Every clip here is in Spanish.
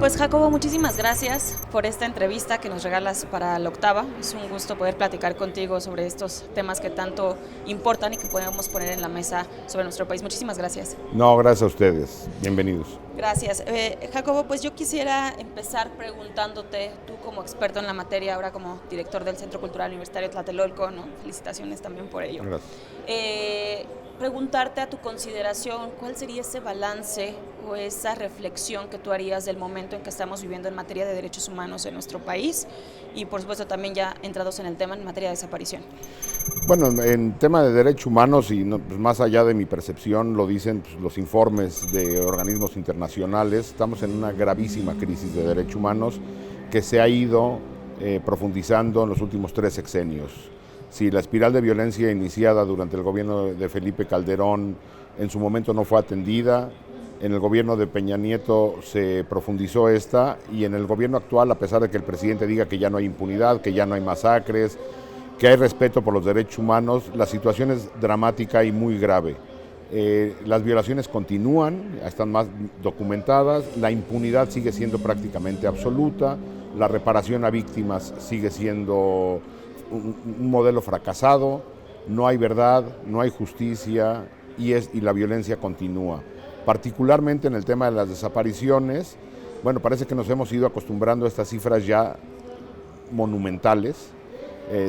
Pues Jacobo, muchísimas gracias por esta entrevista que nos regalas para la octava. Es un gusto poder platicar contigo sobre estos temas que tanto importan y que podemos poner en la mesa sobre nuestro país. Muchísimas gracias. No, gracias a ustedes. Bienvenidos. Gracias. Jacobo, pues yo quisiera empezar preguntándote, tú como experto en la materia, ahora como director del Centro Cultural Universitario Tlatelolco, ¿no? Felicitaciones también por ello. Gracias. Preguntarte a tu consideración, ¿cuál sería ese balance o esa reflexión que tú harías del momento en que estamos viviendo en materia de derechos humanos en nuestro país y por supuesto también ya entrados en el tema en materia de desaparición? Bueno, en tema de derechos humanos y no, pues más allá de mi percepción, lo dicen pues, los informes de organismos internacionales, estamos en una gravísima crisis de derechos humanos que se ha ido profundizando en los últimos 3 sexenios. Si la espiral de violencia iniciada durante el gobierno de Felipe Calderón en su momento no fue atendida, en el gobierno de Peña Nieto se profundizó esta y en el gobierno actual, a pesar de que el presidente diga que ya no hay impunidad, que ya no hay masacres, que hay respeto por los derechos humanos, la situación es dramática y muy grave. Las violaciones continúan, están más documentadas, la impunidad sigue siendo prácticamente absoluta, la reparación a víctimas sigue siendo un modelo fracasado, no hay verdad, no hay justicia y la violencia continúa. Particularmente en el tema de las desapariciones, bueno, parece que nos hemos ido acostumbrando a estas cifras ya monumentales.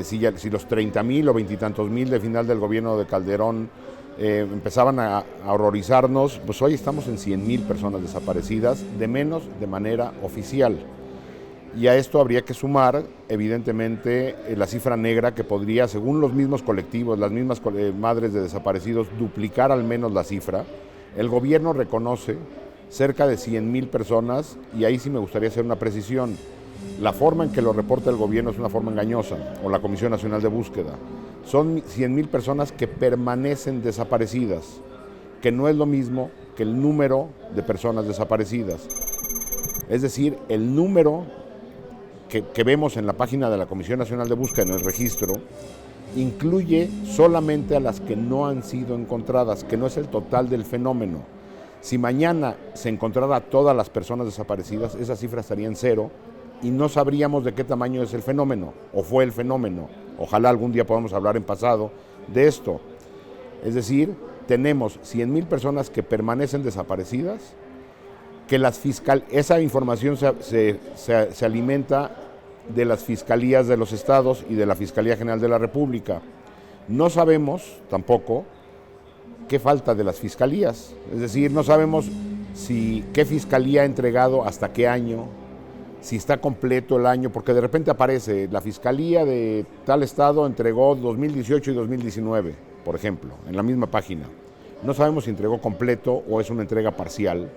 Si los 30,000 o 20 y tantos mil de final del gobierno de Calderón empezaban a horrorizarnos, pues hoy estamos en 100,000 personas desaparecidas, de menos de manera oficial. Y a esto habría que sumar, evidentemente, la cifra negra que podría, según los mismos colectivos, las mismas madres de desaparecidos, duplicar al menos la cifra. El gobierno reconoce cerca de 100,000 personas y ahí sí me gustaría hacer una precisión. La forma en que lo reporta el gobierno es una forma engañosa, o la Comisión Nacional de Búsqueda. Son 100,000 personas que permanecen desaparecidas, que no es lo mismo que el número de personas desaparecidas. Es decir, el número que vemos en la página de la Comisión Nacional de Búsqueda, en el registro, incluye solamente a las que no han sido encontradas, que no es el total del fenómeno. Si mañana se encontrara a todas las personas desaparecidas, esa cifra estaría en 0 y no sabríamos de qué tamaño es el fenómeno, o fue el fenómeno. Ojalá algún día podamos hablar en pasado de esto. Es decir, tenemos 100,000 personas que permanecen desaparecidas, que esa información se alimenta de las fiscalías de los estados y de la Fiscalía General de la República. No sabemos tampoco qué falta de las fiscalías, es decir, no sabemos qué fiscalía ha entregado hasta qué año, si está completo el año, porque de repente aparece la fiscalía de tal estado entregó 2018 y 2019, por ejemplo, en la misma página. No sabemos si entregó completo o es una entrega parcial.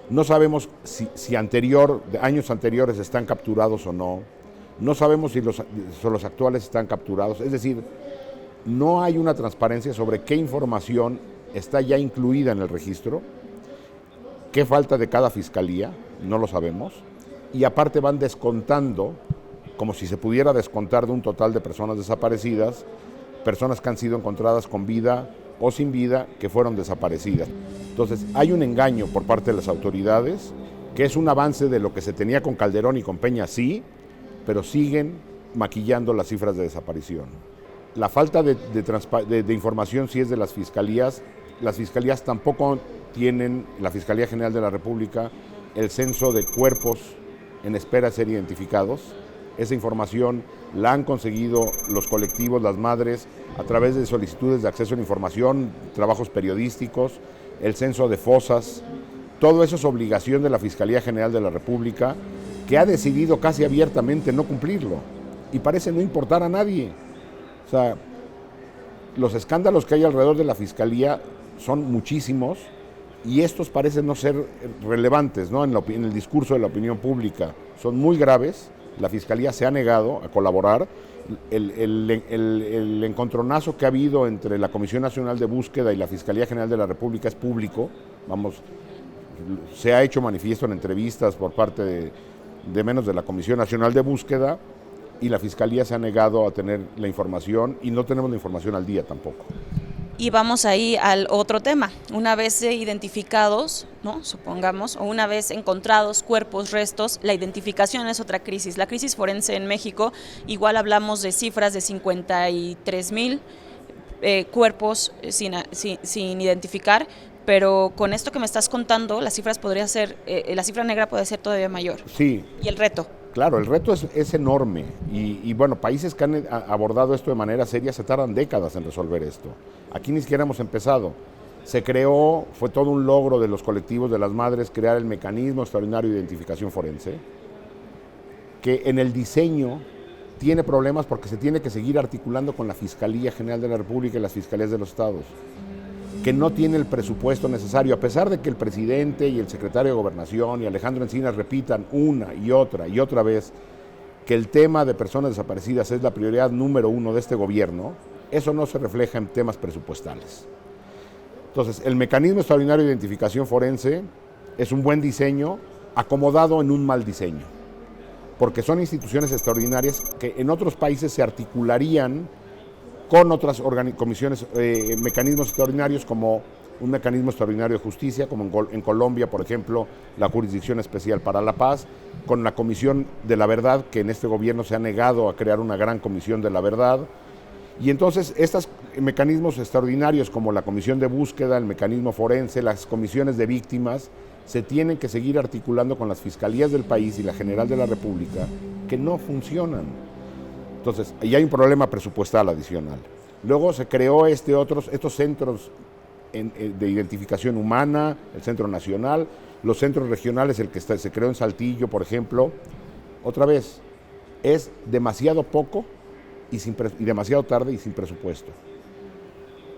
No sabemos si años anteriores están capturados o no. No sabemos si los actuales están capturados. Es decir, no hay una transparencia sobre qué información está ya incluida en el registro, qué falta de cada fiscalía, no lo sabemos. Y aparte van descontando, como si se pudiera descontar de un total de personas desaparecidas, personas que han sido encontradas con vida o sin vida que fueron desaparecidas. Entonces, hay un engaño por parte de las autoridades, que es un avance de lo que se tenía con Calderón y con Peña, sí, pero siguen maquillando las cifras de desaparición. La falta de información sí es de las fiscalías tampoco tienen, la Fiscalía General de la República, el censo de cuerpos en espera de ser identificados. Esa información la han conseguido los colectivos, las madres, a través de solicitudes de acceso a la información, trabajos periodísticos, el censo de fosas. Todo eso es obligación de la Fiscalía General de la República, que ha decidido casi abiertamente no cumplirlo y parece no importar a nadie. O sea, los escándalos que hay alrededor de la Fiscalía son muchísimos y estos parecen no ser relevantes, ¿no? En el discurso de la opinión pública. Son muy graves, la Fiscalía se ha negado a colaborar. El encontronazo que ha habido entre la Comisión Nacional de Búsqueda y la Fiscalía General de la República es público, se ha hecho manifiesto en entrevistas por parte de menos de la Comisión Nacional de Búsqueda y la Fiscalía se ha negado a tener la información y no tenemos la información al día tampoco. Y vamos ahí al otro tema. Una vez identificados, ¿no? Supongamos, o una vez encontrados cuerpos, restos, la identificación es otra crisis. La crisis forense en México, igual hablamos de cifras de 53,000 cuerpos sin identificar, pero con esto que me estás contando, las cifras podría ser, la cifra negra puede ser todavía mayor. Sí. Y el reto. Claro, el reto es enorme y bueno, países que han abordado esto de manera seria se tardan décadas en resolver esto. Aquí ni siquiera hemos empezado. Se creó, fue todo un logro de los colectivos de las madres crear el mecanismo extraordinario de identificación forense, que en el diseño tiene problemas porque se tiene que seguir articulando con la Fiscalía General de la República y las Fiscalías de los Estados, que no tiene el presupuesto necesario, a pesar de que el presidente y el secretario de Gobernación y Alejandro Encinas repitan una y otra vez que el tema de personas desaparecidas es la prioridad número 1 de este gobierno, eso no se refleja en temas presupuestales. Entonces, el mecanismo extraordinario de identificación forense es un buen diseño acomodado en un mal diseño, porque son instituciones extraordinarias que en otros países se articularían con otras comisiones, mecanismos extraordinarios como un mecanismo extraordinario de justicia, como en Colombia, por ejemplo, la Jurisdicción Especial para la Paz, con la Comisión de la Verdad, que en este gobierno se ha negado a crear una gran Comisión de la Verdad. Y entonces estos mecanismos extraordinarios como la Comisión de Búsqueda, el mecanismo forense, las comisiones de víctimas, se tienen que seguir articulando con las fiscalías del país y la General de la República, que no funcionan. Entonces, y hay un problema presupuestal adicional. Luego se creó estos centros de identificación humana, el Centro Nacional, los centros regionales, el que se creó en Saltillo, por ejemplo. Otra vez, es demasiado poco y demasiado tarde y sin presupuesto.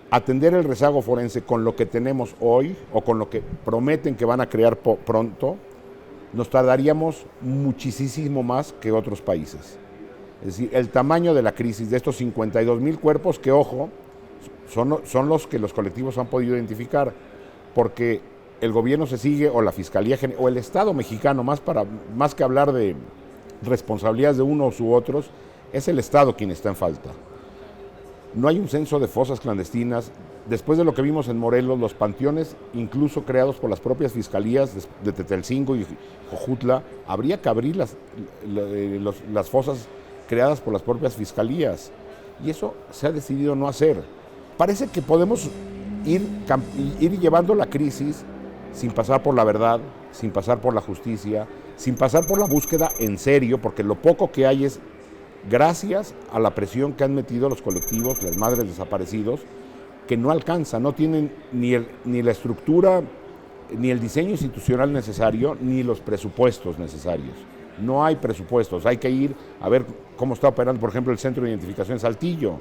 Atender el rezago forense con lo que tenemos hoy o con lo que prometen que van a crear pronto, nos tardaríamos muchísimo más que otros países. Es decir, el tamaño de la crisis de estos 52,000 cuerpos, que ojo, son los que los colectivos han podido identificar, porque el gobierno se sigue, o la Fiscalía o el Estado mexicano, más que hablar de responsabilidades de unos u otros, es el Estado quien está en falta. No hay un censo de fosas clandestinas. Después de lo que vimos en Morelos, los panteones, incluso creados por las propias fiscalías de Tetelcingo y Jojutla, habría que abrir las fosas creadas por las propias fiscalías, y eso se ha decidido no hacer. Parece que podemos ir llevando la crisis sin pasar por la verdad, sin pasar por la justicia, sin pasar por la búsqueda en serio, porque lo poco que hay es gracias a la presión que han metido los colectivos, las madres desaparecidos, que no alcanza, no tienen ni la estructura, ni el diseño institucional necesario, ni los presupuestos necesarios. No hay presupuestos, hay que ir a ver cómo está operando, por ejemplo, el Centro de Identificación Saltillo.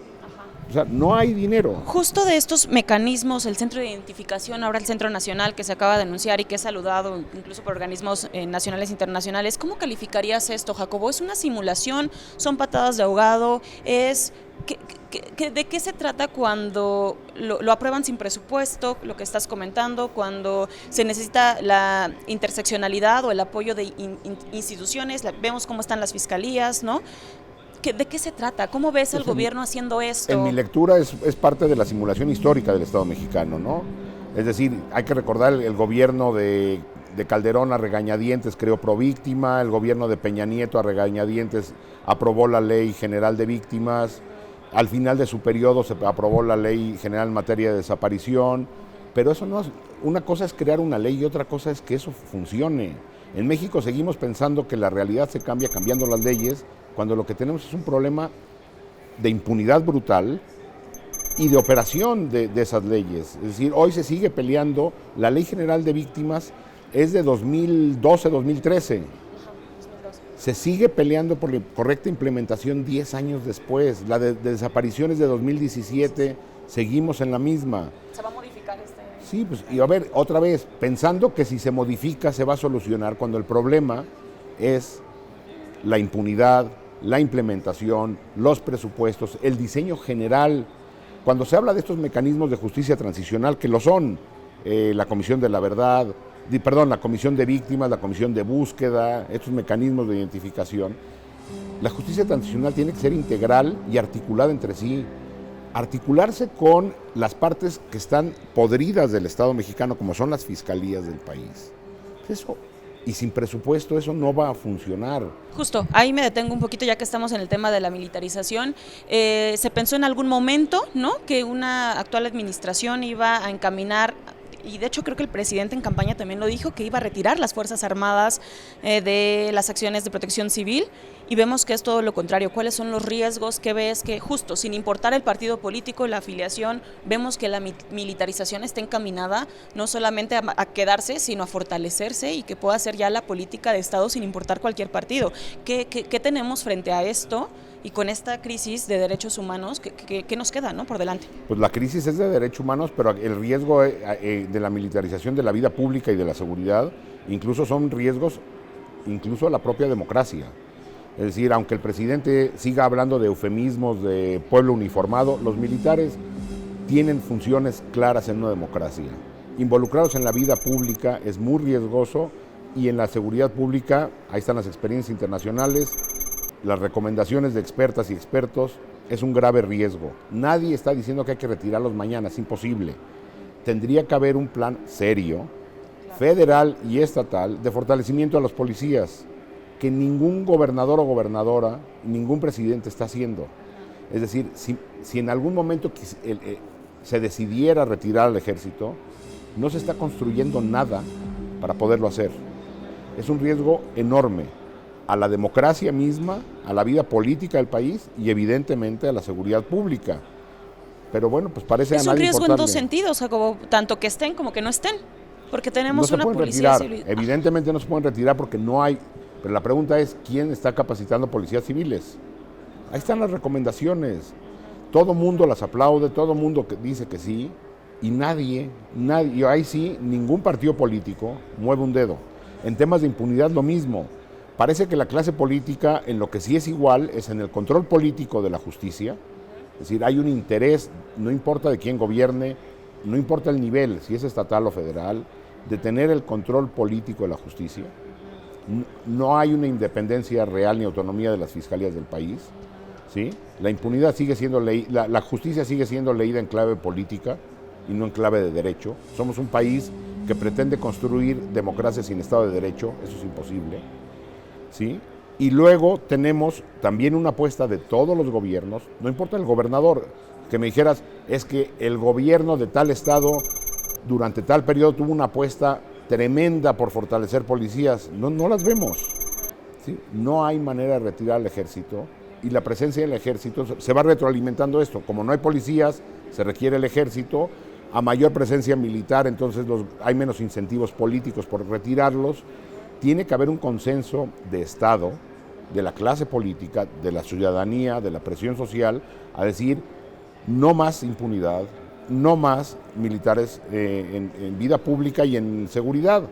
O sea, no hay dinero. Justo de estos mecanismos, el Centro de Identificación, ahora el Centro Nacional que se acaba de anunciar y que es saludado incluso por organismos nacionales e internacionales, ¿cómo calificarías esto, Jacobo? ¿Es una simulación? ¿Son patadas de ahogado? ¿De qué se trata cuando lo aprueban sin presupuesto, lo que estás comentando, cuando se necesita la interseccionalidad o el apoyo de instituciones? Vemos cómo están las fiscalías, ¿no? ¿De qué se trata? ¿Cómo ves al gobierno haciendo esto? En mi lectura es parte de la simulación histórica del Estado mexicano, ¿no? Es decir, hay que recordar el gobierno de Calderón a regañadientes creó Províctima, el gobierno de Peña Nieto a regañadientes aprobó la Ley General de Víctimas, al final de su periodo se aprobó la Ley General en materia de desaparición, pero eso no es, una cosa es crear una ley y otra cosa es que eso funcione. En México seguimos pensando que la realidad se cambia cambiando las leyes, cuando lo que tenemos es un problema de impunidad brutal y de operación de esas leyes. Es decir, hoy se sigue peleando, la Ley General de Víctimas es de 2012-2013. Se sigue peleando por la correcta implementación 10 años después. La de desapariciones de 2017, seguimos en la misma. ¿Se va a modificar Sí, pues, y a ver, otra vez, pensando que si se modifica se va a solucionar, cuando el problema es la impunidad, la implementación, los presupuestos, el diseño general. Cuando se habla de estos mecanismos de justicia transicional, que lo son, la Comisión de la Verdad, la Comisión de Víctimas, la Comisión de Búsqueda, estos mecanismos de identificación, la justicia transicional tiene que ser integral y articulada entre sí. articularse con las partes que están podridas del Estado mexicano, como son las fiscalías del país. Eso, y sin presupuesto eso no va a funcionar. Justo, ahí me detengo un poquito ya que estamos en el tema de la militarización. Se pensó en algún momento, ¿no?, que una actual administración iba a encaminar, y de hecho creo que el presidente en campaña también lo dijo, que iba a retirar las Fuerzas Armadas de las acciones de protección civil, y vemos que es todo lo contrario. ¿Cuáles son los riesgos que ves que justo, sin importar el partido político, la afiliación, vemos que la militarización está encaminada no solamente a quedarse, sino a fortalecerse y que pueda ser ya la política de Estado sin importar cualquier partido? ¿Qué tenemos frente a esto? Y con esta crisis de derechos humanos, ¿qué nos queda, ¿no?, por delante? Pues la crisis es de derechos humanos, pero el riesgo de la militarización de la vida pública y de la seguridad, incluso son riesgos, incluso a la propia democracia. Es decir, aunque el presidente siga hablando de eufemismos de pueblo uniformado, los militares tienen funciones claras en una democracia. Involucrados en la vida pública es muy riesgoso, y en la seguridad pública, ahí están las experiencias internacionales, las recomendaciones de expertas y expertos, es un grave riesgo. Nadie está diciendo que hay que retirarlos mañana, es imposible. Tendría que haber un plan serio, federal y estatal, de fortalecimiento a los policías, que ningún gobernador o gobernadora, ningún presidente está haciendo. Es decir, si en algún momento se decidiera retirar al ejército, no se está construyendo nada para poderlo hacer. Es un riesgo enorme a la democracia misma, a la vida política del país y evidentemente a la seguridad pública. Pero bueno, pues parece a nadie importarle. Es un riesgo en dos sentidos, Jacobo, tanto que estén como que no estén, porque tenemos una policía civil. Evidentemente no se pueden retirar porque no hay, pero la pregunta es, ¿quién está capacitando policías civiles? Ahí están las recomendaciones. Todo mundo las aplaude, todo mundo dice que sí, y nadie, y ahí sí, ningún partido político mueve un dedo. En temas de impunidad lo mismo. Parece que la clase política en lo que sí es igual es en el control político de la justicia. Es decir, hay un interés, no importa de quién gobierne, no importa el nivel, si es estatal o federal, de tener el control político de la justicia. No hay una independencia real ni autonomía de las fiscalías del país, ¿sí? La impunidad sigue siendo la justicia sigue siendo leída en clave política y no en clave de derecho. Somos un país que pretende construir democracia sin Estado de Derecho, eso es imposible, ¿sí? Y luego tenemos también una apuesta de todos los gobiernos, no importa el gobernador, que me dijeras, es que el gobierno de tal estado durante tal periodo tuvo una apuesta tremenda por fortalecer policías, no las vemos, ¿sí? No hay manera de retirar al ejército, y la presencia del ejército se va retroalimentando esto. Como no hay policías, se requiere el ejército. A mayor presencia militar, entonces hay menos incentivos políticos por retirarlos. Tiene que haber un consenso de Estado, de la clase política, de la ciudadanía, de la presión social, a decir, no más impunidad, no más militares en vida pública y en seguridad.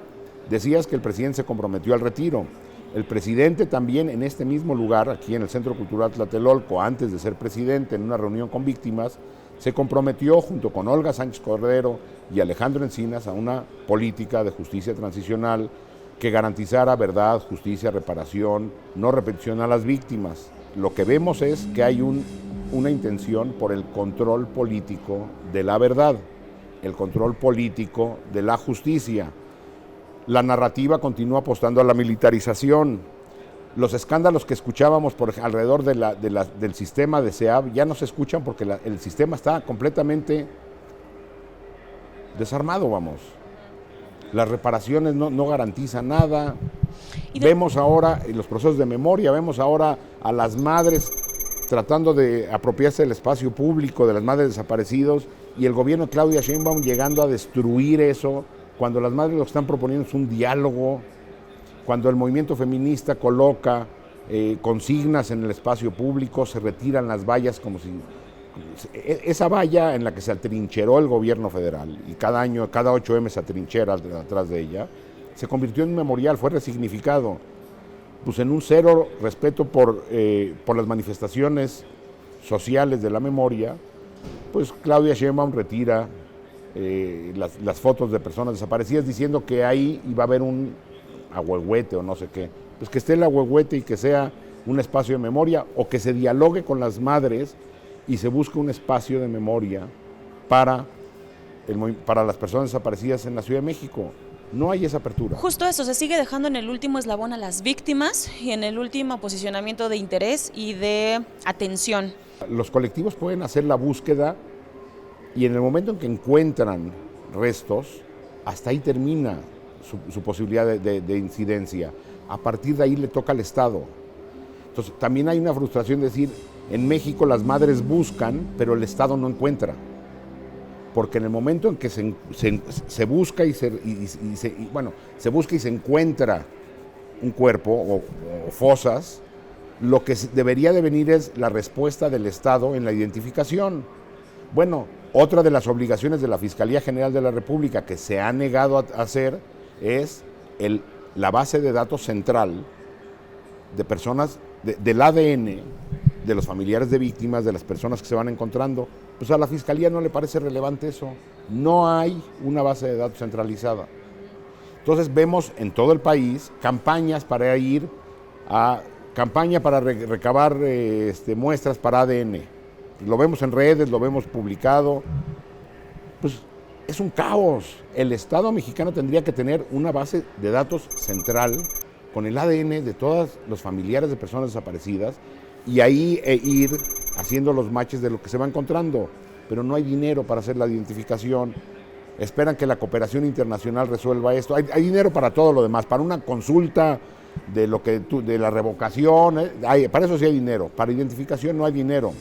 Decías que el presidente se comprometió al retiro. El presidente también en este mismo lugar, aquí en el Centro Cultural Tlatelolco, antes de ser presidente, en una reunión con víctimas, se comprometió junto con Olga Sánchez Cordero y Alejandro Encinas a una política de justicia transicional que garantizara verdad, justicia, reparación, no repetición a las víctimas. Lo que vemos es que hay una intención por el control político de la verdad, el control político de la justicia. La narrativa continúa apostando a la militarización. Los escándalos que escuchábamos alrededor del sistema de SEAB ya no se escuchan porque el sistema está completamente desarmado, vamos. Las reparaciones no garantizan nada. Vemos ahora en los procesos de memoria, vemos ahora a las madres tratando de apropiarse del espacio público, de las madres desaparecidos, y el gobierno de Claudia Sheinbaum llegando a destruir eso, cuando las madres lo que están proponiendo es un diálogo, cuando el movimiento feminista coloca consignas en el espacio público, se retiran las vallas como si... Esa valla en la que se atrincheró el gobierno federal, y cada año, cada 8M se atrinchera atrás de ella, se convirtió en un memorial, fue resignificado, pues en un cero respeto por las manifestaciones sociales de la memoria. Pues Claudia Sheinbaum retira las fotos de personas desaparecidas diciendo que ahí iba a haber un ahuehuete o no sé qué. Pues que esté el ahuehuete y que sea un espacio de memoria, o que se dialogue con las madres y se busca un espacio de memoria para las personas desaparecidas en la Ciudad de México. No hay esa apertura. Justo eso, se sigue dejando en el último eslabón a las víctimas y en el último posicionamiento de interés y de atención. Los colectivos pueden hacer la búsqueda y en el momento en que encuentran restos, hasta ahí termina su posibilidad de incidencia. A partir de ahí le toca al Estado. Entonces, también hay una frustración de decir, en México las madres buscan, pero el Estado no encuentra. Porque en el momento en que se busca y se busca y se encuentra un cuerpo o fosas, lo que debería de venir es la respuesta del Estado en la identificación. Bueno, otra de las obligaciones de la Fiscalía General de la República que se ha negado a hacer es la base de datos central de personas, del ADN, de los familiares de víctimas, de las personas que se van encontrando. Pues a la Fiscalía no le parece relevante eso. No hay una base de datos centralizada. Entonces vemos en todo el país campañas para recabar muestras para ADN. Lo vemos en redes, lo vemos publicado. Pues es un caos. El Estado mexicano tendría que tener una base de datos central con el ADN de todos los familiares de personas desaparecidas y ahí ir haciendo los matches de lo que se va encontrando, pero no hay dinero para hacer la identificación. Esperan que la cooperación internacional resuelva esto. Hay dinero para todo lo demás, para una consulta de la revocación, para eso sí hay dinero, para identificación no hay dinero,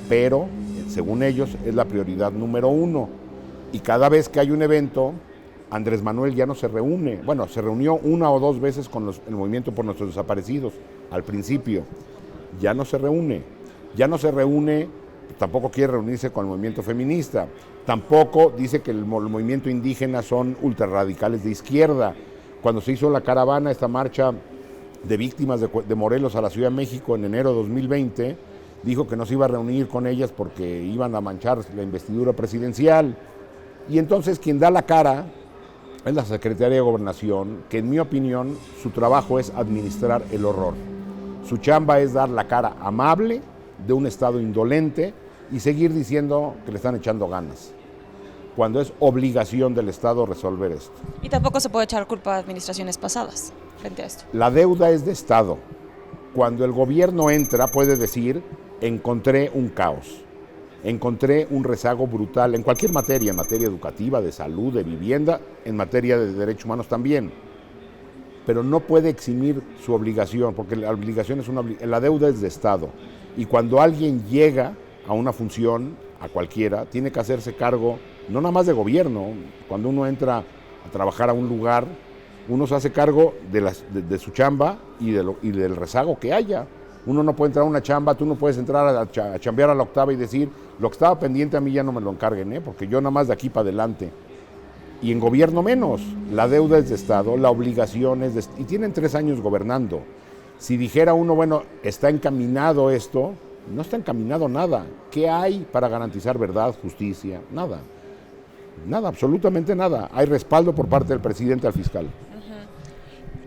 pero según ellos es la prioridad número 1. Y cada vez que hay un evento, Andrés Manuel ya no se reúne. Bueno, se reunió 1 o 2 veces con el Movimiento por Nuestros Desaparecidos al principio. Ya no se reúne, tampoco quiere reunirse con el movimiento feminista, tampoco dice que el movimiento indígena son ultrarradicales de izquierda. Cuando se hizo la caravana, esta marcha de víctimas de Morelos a la Ciudad de México en enero de 2020, dijo que no se iba a reunir con ellas porque iban a manchar la investidura presidencial. Y entonces quien da la cara es la Secretaría de Gobernación, que en mi opinión su trabajo es administrar el horror. Su chamba es dar la cara amable de un Estado indolente y seguir diciendo que le están echando ganas, cuando es obligación del Estado resolver esto. Y tampoco se puede echar culpa a administraciones pasadas frente a esto. La deuda es de Estado. Cuando el gobierno entra puede decir, encontré un caos, encontré un rezago brutal en cualquier materia, en materia educativa, de salud, de vivienda, en materia de derechos humanos también. Pero no puede eximir su obligación, porque la obligación la deuda es de Estado. Y cuando alguien llega a una función, a cualquiera, tiene que hacerse cargo, no nada más de gobierno. Cuando uno entra a trabajar a un lugar, uno se hace cargo de su chamba y del rezago que haya. Uno no puede entrar a una chamba, tú no puedes entrar a chambear a la octava y decir, lo que estaba pendiente a mí ya no me lo encarguen, porque yo nada más de aquí para adelante. Y en gobierno menos, la deuda es de Estado, la obligación es de Estado, y tienen 3 años gobernando. Si dijera uno, bueno, está encaminado esto, no está encaminado nada. ¿Qué hay para garantizar verdad, justicia? Nada, absolutamente nada. Hay respaldo por parte del presidente al fiscal.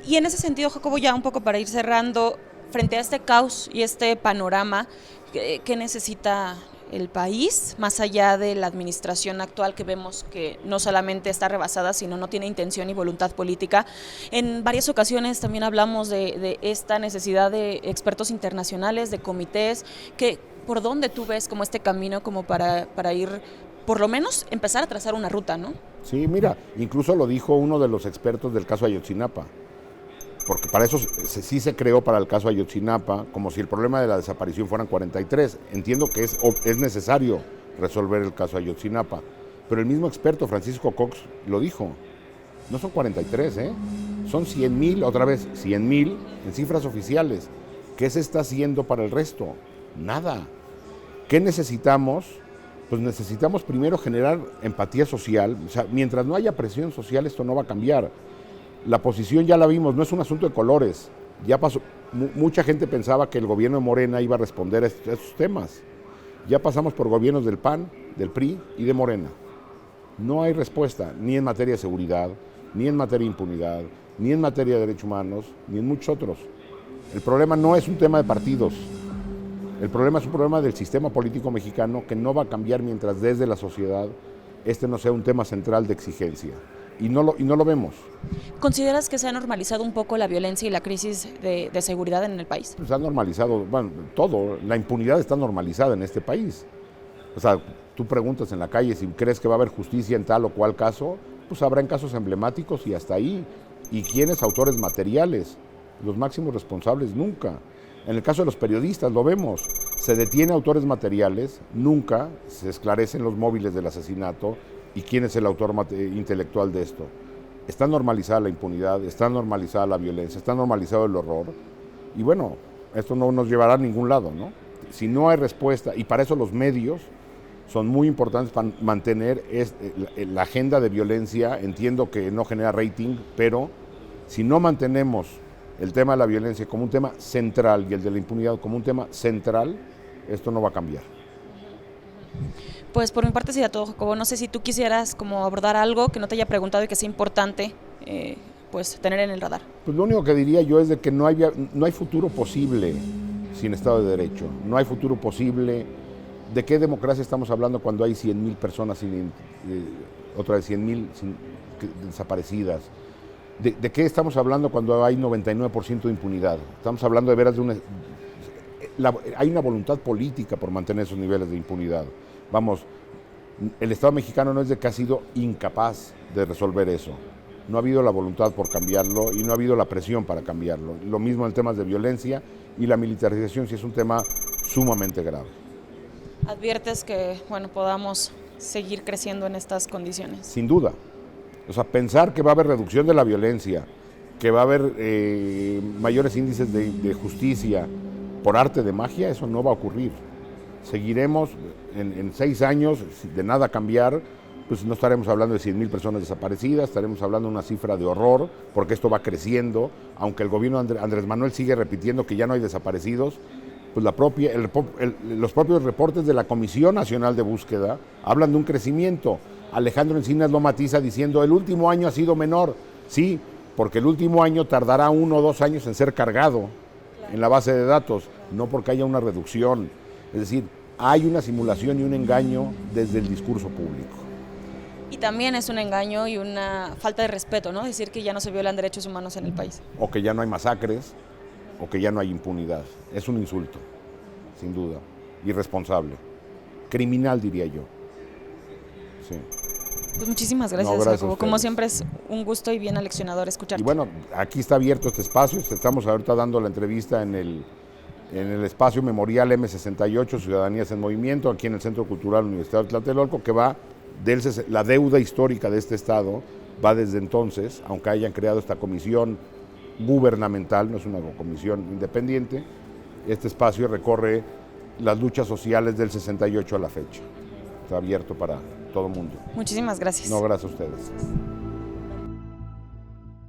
Y en ese sentido, Jacobo, ya un poco para ir cerrando, frente a este caos y este panorama, ¿qué necesita el país, más allá de la administración actual que vemos que no solamente está rebasada, sino no tiene intención y voluntad política? En varias ocasiones también hablamos de esta necesidad de expertos internacionales, de comités, ¿por dónde tú ves como este camino como para ir, por lo menos empezar a trazar una ruta, ¿no? Sí, mira, incluso lo dijo uno de los expertos del caso Ayotzinapa, porque para eso sí se creó para el caso Ayotzinapa, como si el problema de la desaparición fueran 43. Entiendo que es necesario resolver el caso Ayotzinapa, pero el mismo experto Francisco Cox lo dijo, no son 43, son 100,000, otra vez, 100,000 en cifras oficiales. ¿Qué se está haciendo para el resto? Nada. ¿Qué necesitamos? Pues necesitamos primero generar empatía social. O sea, mientras no haya presión social, esto no va a cambiar. La posición ya la vimos, no es un asunto de colores. Ya pasó, mucha gente pensaba que el gobierno de Morena iba a responder a estos temas. Ya pasamos por gobiernos del PAN, del PRI y de Morena. No hay respuesta, ni en materia de seguridad, ni en materia de impunidad, ni en materia de derechos humanos, ni en muchos otros. El problema no es un tema de partidos. El problema es un problema del sistema político mexicano que no va a cambiar mientras desde la sociedad este no sea un tema central de exigencia. Y no lo vemos. ¿Consideras que se ha normalizado un poco la violencia y la crisis de seguridad en el país? Se ha normalizado, bueno, todo. La impunidad está normalizada en este país. O sea, tú preguntas en la calle si crees que va a haber justicia en tal o cual caso, pues habrá en casos emblemáticos y hasta ahí. ¿Y quiénes? Autores materiales. Los máximos responsables nunca. En el caso de los periodistas lo vemos. Se detiene autores materiales, nunca se esclarecen los móviles del asesinato y quién es el autor intelectual de esto. Está normalizada la impunidad, está normalizada la violencia, está normalizado el horror. Y bueno, esto no nos llevará a ningún lado, ¿no? Si no hay respuesta, y para eso los medios son muy importantes para mantener la agenda de violencia. Entiendo que no genera rating, pero si no mantenemos el tema de la violencia como un tema central y el de la impunidad como un tema central, esto no va a cambiar. Pues por mi parte sería todo, Jacobo. No sé si tú quisieras como abordar algo que no te haya preguntado y que sea importante pues tener en el radar. Pues lo único que diría yo es de que no hay futuro posible sin Estado de Derecho. No hay futuro posible. ¿De qué democracia estamos hablando cuando hay 100,000 personas, otra vez 100,000 desaparecidas? ¿De qué estamos hablando cuando hay 99% de impunidad? Estamos hablando de veras de hay una voluntad política por mantener esos niveles de impunidad. Vamos, el Estado mexicano no es de que ha sido incapaz de resolver eso. No ha habido la voluntad por cambiarlo y no ha habido la presión para cambiarlo. Lo mismo en temas de violencia y la militarización, sí es un tema sumamente grave. ¿Adviertes que podamos seguir creciendo en estas condiciones? Sin duda. O sea, pensar que va a haber reducción de la violencia, que va a haber mayores índices de justicia por arte de magia, eso no va a ocurrir. Seguiremos en 6 años, de nada cambiar, pues no estaremos hablando de 100,000 personas desaparecidas, estaremos hablando de una cifra de horror, porque esto va creciendo, aunque el gobierno Andrés Manuel sigue repitiendo que ya no hay desaparecidos, pues los propios reportes de la Comisión Nacional de Búsqueda hablan de un crecimiento. Alejandro Encinas lo matiza diciendo, el último año ha sido menor. Sí, porque el último año tardará 1 o 2 años en ser cargado en la base de datos, no porque haya una reducción. Es decir, hay una simulación y un engaño desde el discurso público. Y también es un engaño y una falta de respeto, ¿no? Decir que ya no se violan derechos humanos en el país. O que ya no hay masacres, o que ya no hay impunidad. Es un insulto, sin duda, irresponsable, criminal diría yo. Sí. Pues muchísimas gracias, gracias Jacobo. Como siempre es un gusto y bien aleccionador escucharte. Y bueno, aquí está abierto este espacio, estamos ahorita dando la entrevista en el espacio memorial M68, Ciudadanías en Movimiento, aquí en el Centro Cultural Universidad de Tlatelolco, que va la deuda histórica de este Estado, va desde entonces, aunque hayan creado esta comisión gubernamental, no es una comisión independiente, este espacio recorre las luchas sociales del 68 a la fecha. Está abierto para todo el mundo. Muchísimas gracias. No, gracias a ustedes.